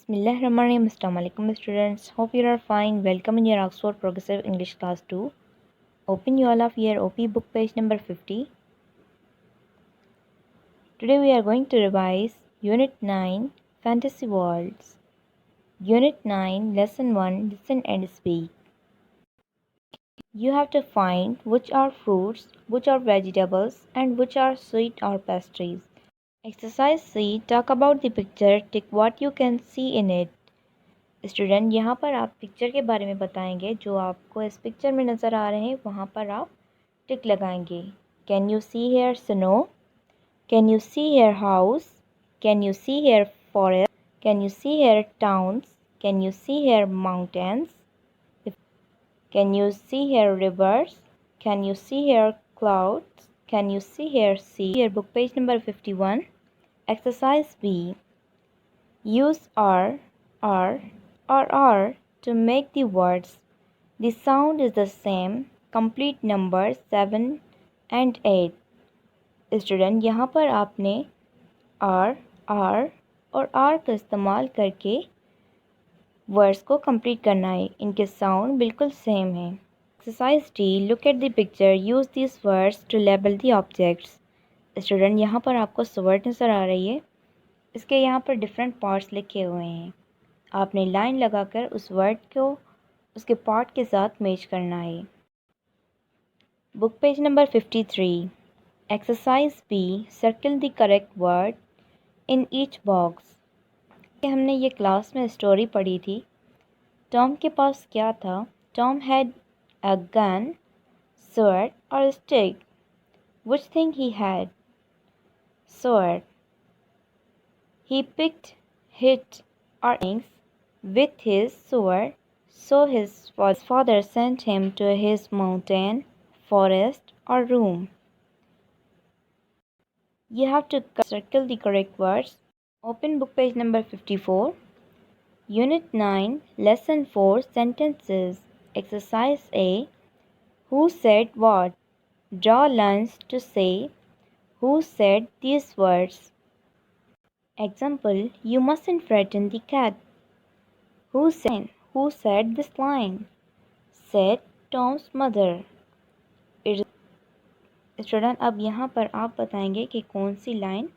Bismillahirrahmanirrahim. Assalamu alaikum students. Hope you are fine. Welcome in your Oxford Progressive English Class 2. Open you all of your OP book page number 50. Today we are going to revise Unit 9 Fantasy Worlds. Unit 9 Lesson 1 Listen and Speak. You have to find which are fruits, which are vegetables and which are sweet or pastries. Exercise C. Talk about the picture. Tick what you can see in it. Student यहाँ पर आप picture के बारे में बताएंगे जो आपको इस पिक्चर में नज़र आ रहे हैं, वहाँ पर आप टिक लगाएंगे. Can you see here snow? Can you see here house? Can you see here forest? Can you see here towns? Can you see here mountains? Can you see here rivers? Can you see here clouds? Can you see here sea? Here book page number 51. Exercise B. Use R or R to make the words. The sound is the same. Complete numbers 7 and 8. Student यहाँ पर आपने R और R का इस्तेमाल करके words को complete करना है. इनके साउंड बिल्कुल सेम है. Exercise D. Look at the picture. Use this words to label the objects. Student यहाँ पर आपको वर्ड नज़र आ रही है. इसके यहाँ पर डिफरेंट पार्ट्स लिखे हुए हैं. आपने लाइन लगाकर उस वर्ड को उसके पार्ट के साथ मैच करना है. Book page number 53. Exercise B. Circle the correct word in each box. हमने ये क्लास में स्टोरी पढ़ी थी. टॉम के पास क्या था? Tom had a gun, sword और stick. Which thing he had? Sword. He picked, hit or things with his sword, so his father sent him to his mountain, forest or room. You have to circle the correct words. Open book page number 54. Unit 9, Lesson 4, Sentences. Exercise A. Who said what? Draw lines to say who said these words. Example, you mustn't frighten the cat. Who said this line? Said Tom's mother. Student अब यहाँ पर आप बताएंगे कि कौन सी line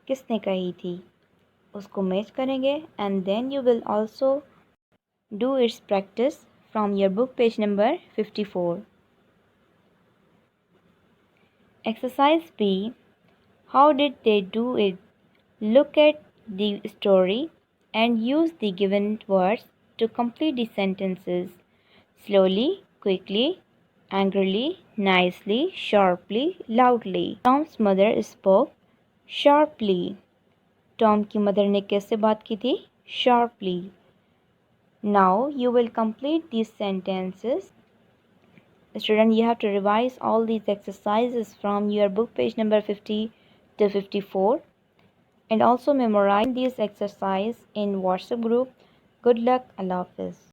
किसने कही थी. उसको मैच करेंगे and then you will also do its practice from your book page number 54. Exercise B. How did they do it? Look at the story and use the given words to complete the sentences. Slowly, quickly, angrily, nicely, sharply, loudly. Tom's mother spoke sharply. Tom की mother ने कैसे बात की थी? Sharply. Now you will complete these sentences. Student, you have to revise all these exercises from your book page number 50 to 54 and also memorize these exercises in WhatsApp group. Good luck. Allah Hafiz.